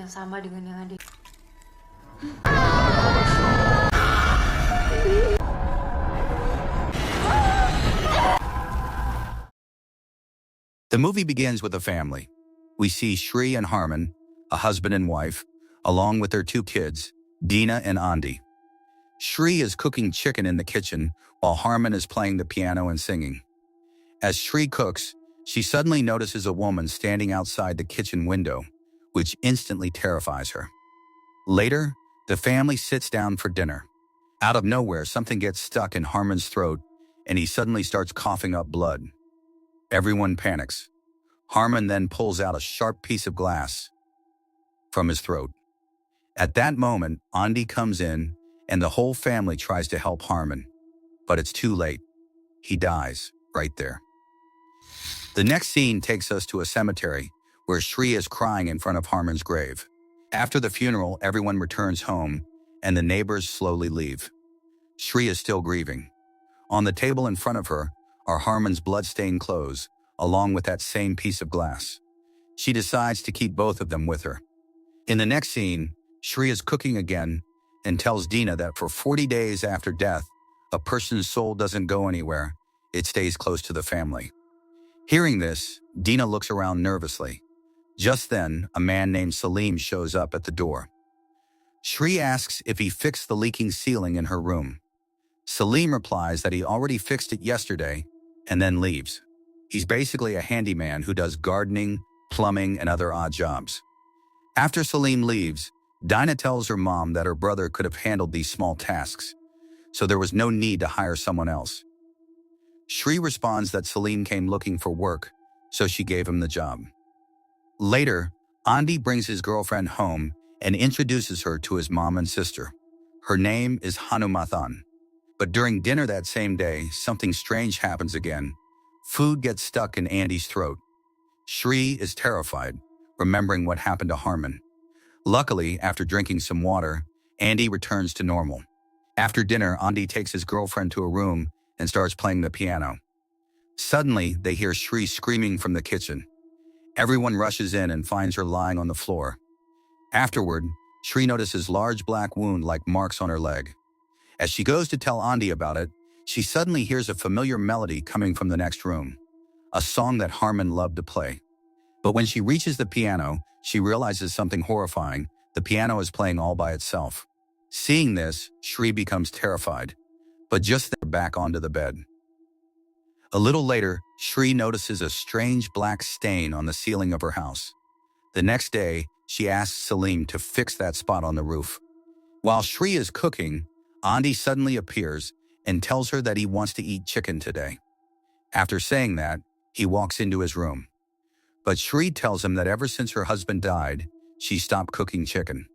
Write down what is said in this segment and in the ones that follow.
yang sama dengan yang ada. The movie begins with a family. We see Shri and Harman, a husband and wife, along with their two kids, Dina and Andi. Shri is cooking chicken in the kitchen while Harman is playing the piano and singing. As Shri cooks, she suddenly notices a woman standing outside the kitchen window, which instantly terrifies her. Later, the family sits down for dinner. Out of nowhere, something gets stuck in Harman's throat, and he suddenly starts coughing up blood. Everyone panics. Harman then pulls out a sharp piece of glass from his throat. At that moment, Andi comes in, and the whole family tries to help Harman. But it's too late. He dies right there. The next scene takes us to a cemetery where Shri is crying in front of Harman's grave. After the funeral, everyone returns home, and the neighbors slowly leave. Shri is still grieving. On the table in front of her are Harman's blood-stained clothes, along with that same piece of glass. She decides to keep both of them with her. In the next scene, Shri is cooking again and tells Dina that for 40 days after death, a person's soul doesn't go anywhere, it stays close to the family. Hearing this, Dina looks around nervously. Just then, a man named Salim shows up at the door. Shri asks if he fixed the leaking ceiling in her room. Salim replies that he already fixed it yesterday and then leaves. He's basically a handyman who does gardening, plumbing, and other odd jobs. After Salim leaves, Dina tells her mom that her brother could have handled these small tasks, so there was no need to hire someone else. Shri responds that Salim came looking for work, so she gave him the job. Later, Andi brings his girlfriend home and introduces her to his mom and sister. Her name is Hanumathan. But during dinner that same day, something strange happens again. Food gets stuck in Andi's throat. Shri is terrified, remembering what happened to Harman. Luckily, after drinking some water, Andi returns to normal. After dinner, Andi takes his girlfriend to a room and starts playing the piano. Suddenly, they hear Shri screaming from the kitchen. Everyone rushes in and finds her lying on the floor. Afterward, Shri notices large black wound-like marks on her leg. As she goes to tell Andi about it, she suddenly hears a familiar melody coming from the next room, a song that Harman loved to play. But when she reaches the piano, she realizes something horrifying. The piano is playing all by itself. Seeing this, Shri becomes terrified, but just then back onto the bed. A little later, Shri notices a strange black stain on the ceiling of her house. The next day, she asks Salim to fix that spot on the roof. While Shri is cooking, Andi suddenly appears and tells her that he wants to eat chicken today. After saying that, he walks into his room. But Shri tells him that ever since her husband died, she stopped cooking chicken.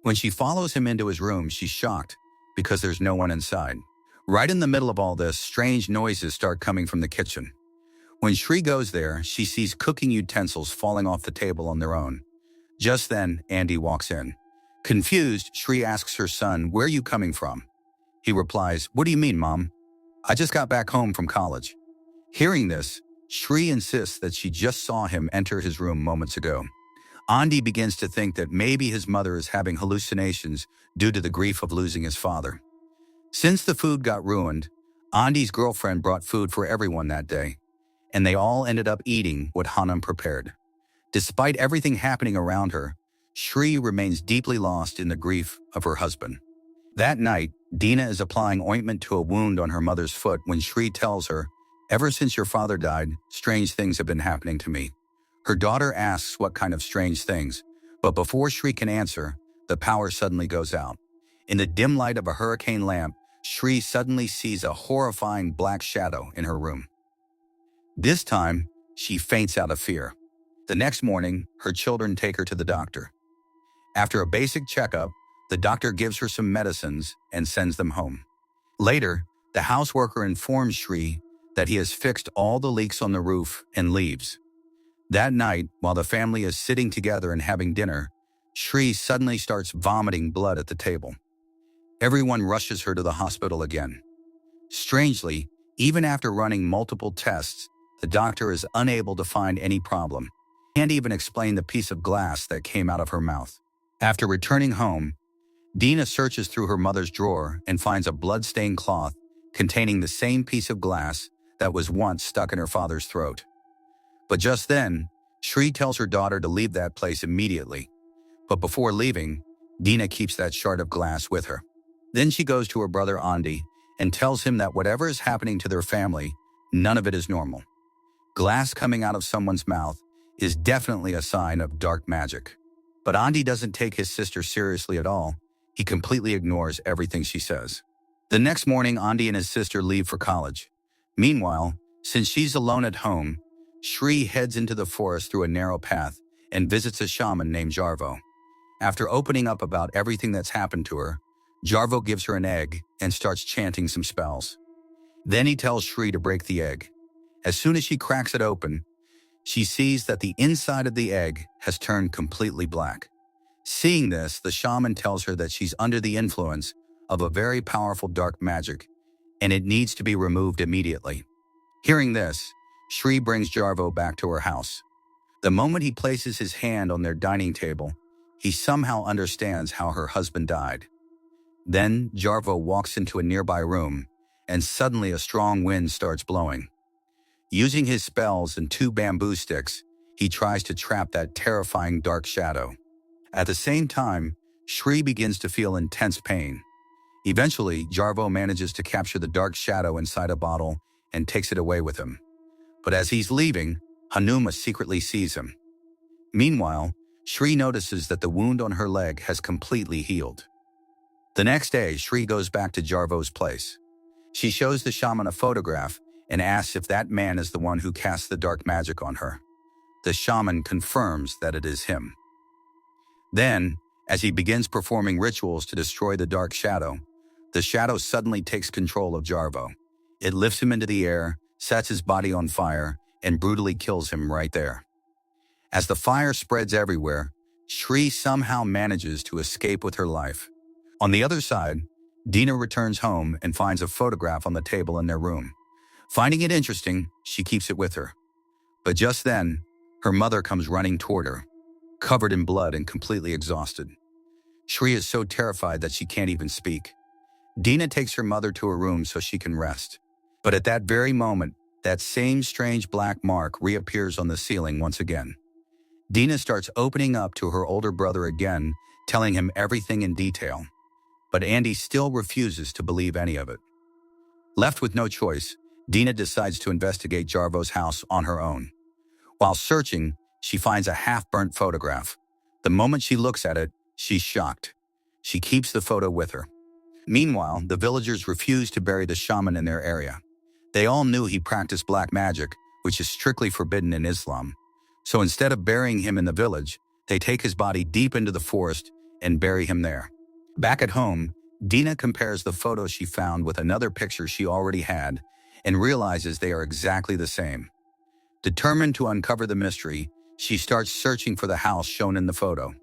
When she follows him into his room, she's shocked because there's no one inside. Right in the middle of all this, strange noises start coming from the kitchen. When Shri goes there, she sees cooking utensils falling off the table on their own. Just then, Andi walks in. Confused, Shri asks her son, "Where are you coming from?" He replies, "What do you mean, Mom? I just got back home from college." Hearing this, Shri insists that she just saw him enter his room moments ago. Andi begins to think that maybe his mother is having hallucinations due to the grief of losing his father. Since the food got ruined, Andi's girlfriend brought food for everyone that day, and they all ended up eating what Hanum prepared. Despite everything happening around her, Shri remains deeply lost in the grief of her husband. That night, Dina is applying ointment to a wound on her mother's foot when Shri tells her, "Ever since your father died, strange things have been happening to me." Her daughter asks what kind of strange things, but before Shri can answer, the power suddenly goes out. In the dim light of a hurricane lamp, Shri suddenly sees a horrifying black shadow in her room. This time, she faints out of fear. The next morning, her children take her to the doctor. After a basic checkup, the doctor gives her some medicines and sends them home. Later, the houseworker informs Shri that he has fixed all the leaks on the roof and leaves. That night, while the family is sitting together and having dinner, Shri suddenly starts vomiting blood at the table. Everyone rushes her to the hospital again. Strangely, even after running multiple tests, the doctor is unable to find any problem. He can't even explain the piece of glass that came out of her mouth. After returning home, Dina searches through her mother's drawer and finds a blood-stained cloth containing the same piece of glass that was once stuck in her father's throat. But just then, Shri tells her daughter to leave that place immediately. But before leaving, Dina keeps that shard of glass with her. Then she goes to her brother Andy and tells him that whatever is happening to their family, none of it is normal. Glass coming out of someone's mouth is definitely a sign of dark magic. But Andy doesn't take his sister seriously at all. He completely ignores everything she says. The next morning, Andy and his sister leave for college. Meanwhile, since she's alone at home, Shri heads into the forest through a narrow path and visits a shaman named Jarvo. After opening up about everything that's happened to her, Jarvo gives her an egg and starts chanting some spells. Then he tells Shri to break the egg. As soon as she cracks it open, she sees that the inside of the egg has turned completely black. Seeing this, the shaman tells her that she's under the influence of a very powerful dark magic, and it needs to be removed immediately. Hearing this, Shri brings Jarvo back to her house. The moment he places his hand on their dining table, he somehow understands how her husband died. Then Jarvo walks into a nearby room, and suddenly a strong wind starts blowing. Using his spells and 2 bamboo sticks, he tries to trap that terrifying dark shadow. At the same time, Shri begins to feel intense pain. Eventually, Jarvo manages to capture the dark shadow inside a bottle and takes it away with him. But as he's leaving, Hanuma secretly sees him. Meanwhile, Shri notices that the wound on her leg has completely healed. The next day, Shri goes back to Jarvo's place. She shows the shaman a photograph and asks if that man is the one who cast the dark magic on her. The shaman confirms that it is him. Then, as he begins performing rituals to destroy the dark shadow, the shadow suddenly takes control of Jarvo. It lifts him into the air, sets his body on fire, and brutally kills him right there. As the fire spreads everywhere, Shri somehow manages to escape with her life. On the other side, Dina returns home and finds a photograph on the table in their room. Finding it interesting, she keeps it with her. But just then, her mother comes running toward her, covered in blood and completely exhausted. Shri is so terrified that she can't even speak. Dina takes her mother to her room so she can rest. But at that very moment, that same strange black mark reappears on the ceiling once again. Dina starts opening up to her older brother again, telling him everything in detail. But Andy still refuses to believe any of it. Left with no choice, Dina decides to investigate Jarvo's house on her own. While searching, she finds a half-burnt photograph. The moment she looks at it, she's shocked. She keeps the photo with her. Meanwhile, the villagers refuse to bury the shaman in their area. They all knew he practiced black magic, which is strictly forbidden in Islam. So instead of burying him in the village, they take his body deep into the forest and bury him there. Back at home, Dina compares the photo she found with another picture she already had and realizes they are exactly the same. Determined to uncover the mystery, she starts searching for the house shown in the photo.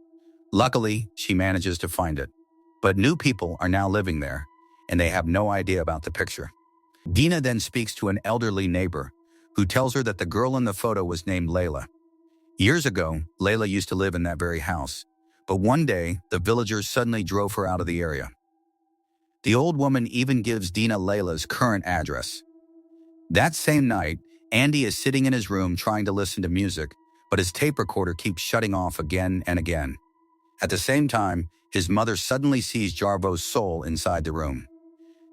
Luckily, she manages to find it. But new people are now living there, and they have no idea about the picture. Dina then speaks to an elderly neighbor, who tells her that the girl in the photo was named Layla. Years ago, Layla used to live in that very house, but one day, the villagers suddenly drove her out of the area. The old woman even gives Dina Layla's current address. That same night, Andy is sitting in his room trying to listen to music, but his tape recorder keeps shutting off again and again. At the same time, his mother suddenly sees Jarvo's soul inside the room.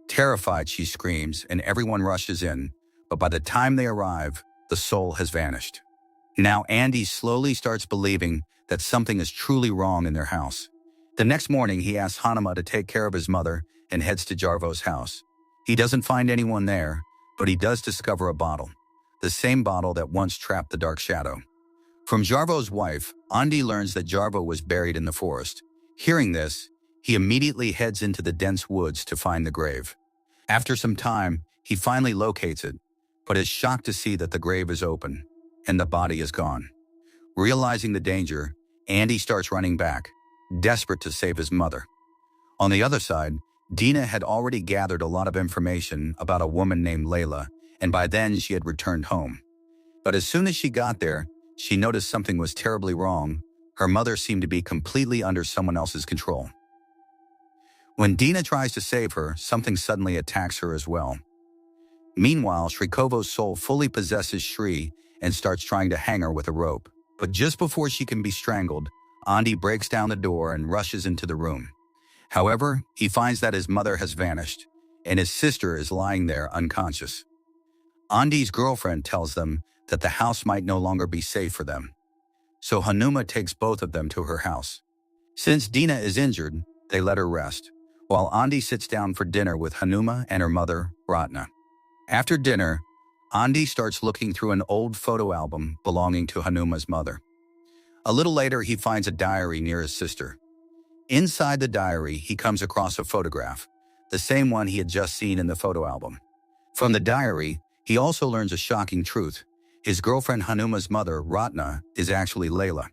Terrified, she screams, and everyone rushes in, but by the time they arrive, the soul has vanished. Now Andy slowly starts believing that something is truly wrong in their house. The next morning, he asks Hanuma to take care of his mother and heads to Jarvo's house. He doesn't find anyone there, but he does discover a bottle, the same bottle that once trapped the dark shadow. From Jarvo's wife, Andy learns that Jarvo was buried in the forest. Hearing this, he immediately heads into the dense woods to find the grave. After some time, he finally locates it, but is shocked to see that the grave is open and the body is gone. Realizing the danger, Andy starts running back, desperate to save his mother. On the other side, Dina had already gathered a lot of information about a woman named Layla, and by then she had returned home. But as soon as she got there, she noticed something was terribly wrong. her mother seemed to be completely under someone else's control. When Dina tries to save her, something suddenly attacks her as well. Meanwhile, Shrikovo's soul fully possesses Shri and starts trying to hang her with a rope. But just before she can be strangled, Andi breaks down the door and rushes into the room. However, he finds that his mother has vanished, and his sister is lying there unconscious. Andi's girlfriend tells them that the house might no longer be safe for them. So Hanuma takes both of them to her house. Since Dina is injured, they let her rest, while Andi sits down for dinner with Hanuma and her mother, Ratna. After dinner, Andi starts looking through an old photo album belonging to Hanuma's mother. A little later, he finds a diary near his sister. Inside the diary, he comes across a photograph, the same one he had just seen in the photo album. From the diary, he also learns a shocking truth. His girlfriend Hanuma's mother, Ratna, is actually Layla.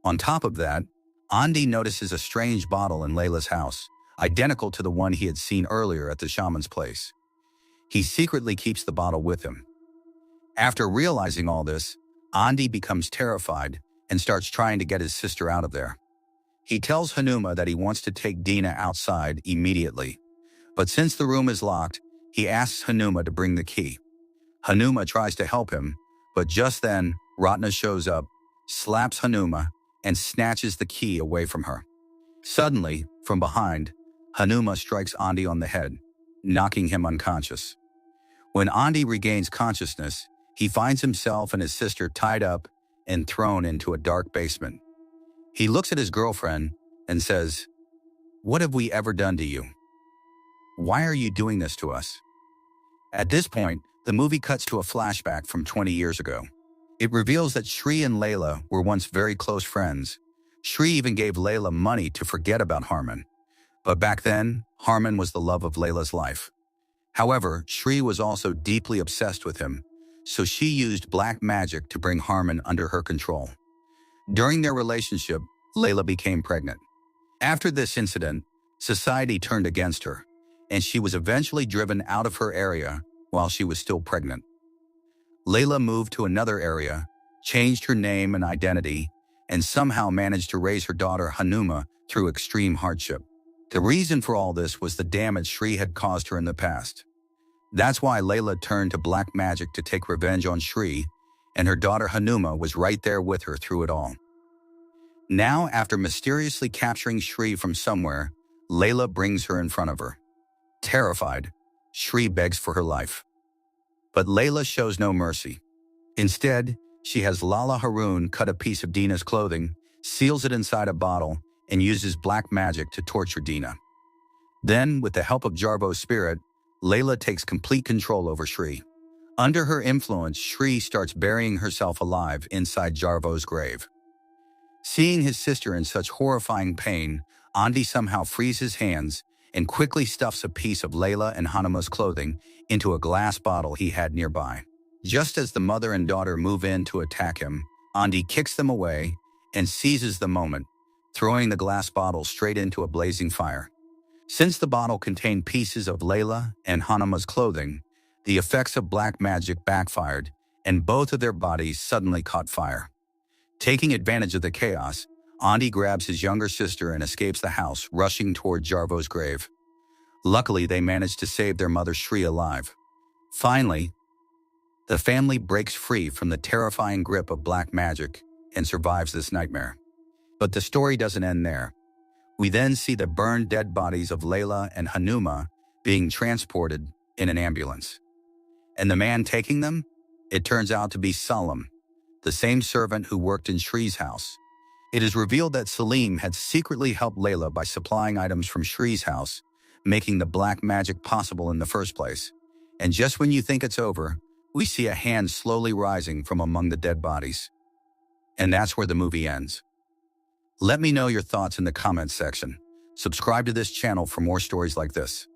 On top of that, Andi notices a strange bottle in Layla's house, identical to the one he had seen earlier at the shaman's place. He secretly keeps the bottle with him. After realizing all this, Andi becomes terrified and starts trying to get his sister out of there. He tells Hanuma that he wants to take Dina outside immediately, but since the room is locked, he asks Hanuma to bring the key. Hanuma tries to help him, but just then, Ratna shows up, slaps Hanuma, and snatches the key away from her. Suddenly, from behind, Hanuma strikes Andi on the head, knocking him unconscious. When Andi regains consciousness, he finds himself and his sister tied up and thrown into a dark basement. He looks at his girlfriend and says, "What have we ever done to you? Why are you doing this to us?" At this point, the movie cuts to a flashback from 20 years ago. It reveals that Shri and Layla were once very close friends. Shri even gave Layla money to forget about Harman. But back then, Harman was the love of Layla's life. However, Shri was also deeply obsessed with him, so she used black magic to bring Harman under her control. During their relationship, Layla became pregnant. After this incident, society turned against her, and she was eventually driven out of her area while she was still pregnant. Layla moved to another area, changed her name and identity, and somehow managed to raise her daughter Hanuma through extreme hardship. The reason for all this was the damage Shri had caused her in the past. That's why Layla turned to black magic to take revenge on Shri, and her daughter Hanuma was right there with her through it all. Now, after mysteriously capturing Shri from somewhere, Layla brings her in front of her. Terrified, Shri begs for her life. But Layla shows no mercy. Instead, she has Lala Haroon cut a piece of Dina's clothing, seals it inside a bottle, and uses black magic to torture Dina. Then, with the help of Jarvo's spirit, Layla takes complete control over Shri. Under her influence, Shri starts burying herself alive inside Jarvo's grave. Seeing his sister in such horrifying pain, Andi somehow frees his hands and quickly stuffs a piece of Layla and Hanuma's clothing into a glass bottle he had nearby. Just as the mother and daughter move in to attack him, Andi kicks them away and seizes the moment, throwing the glass bottle straight into a blazing fire. Since the bottle contained pieces of Layla and Hanuma's clothing, the effects of black magic backfired, and both of their bodies suddenly caught fire. Taking advantage of the chaos, Andi grabs his younger sister and escapes the house, rushing toward Jarvo's grave. Luckily, they manage to save their mother Shri alive. Finally, the family breaks free from the terrifying grip of black magic and survives this nightmare. But the story doesn't end there. We then see the burned dead bodies of Layla and Hanuma being transported in an ambulance. And the man taking them? It turns out to be Salim, the same servant who worked in Shri's house. It is revealed that Salim had secretly helped Layla by supplying items from Shri's house, making the black magic possible in the first place. And just when you think it's over, we see a hand slowly rising from among the dead bodies. And that's where the movie ends. Let me know your thoughts in the comments section. Subscribe to this channel for more stories like this.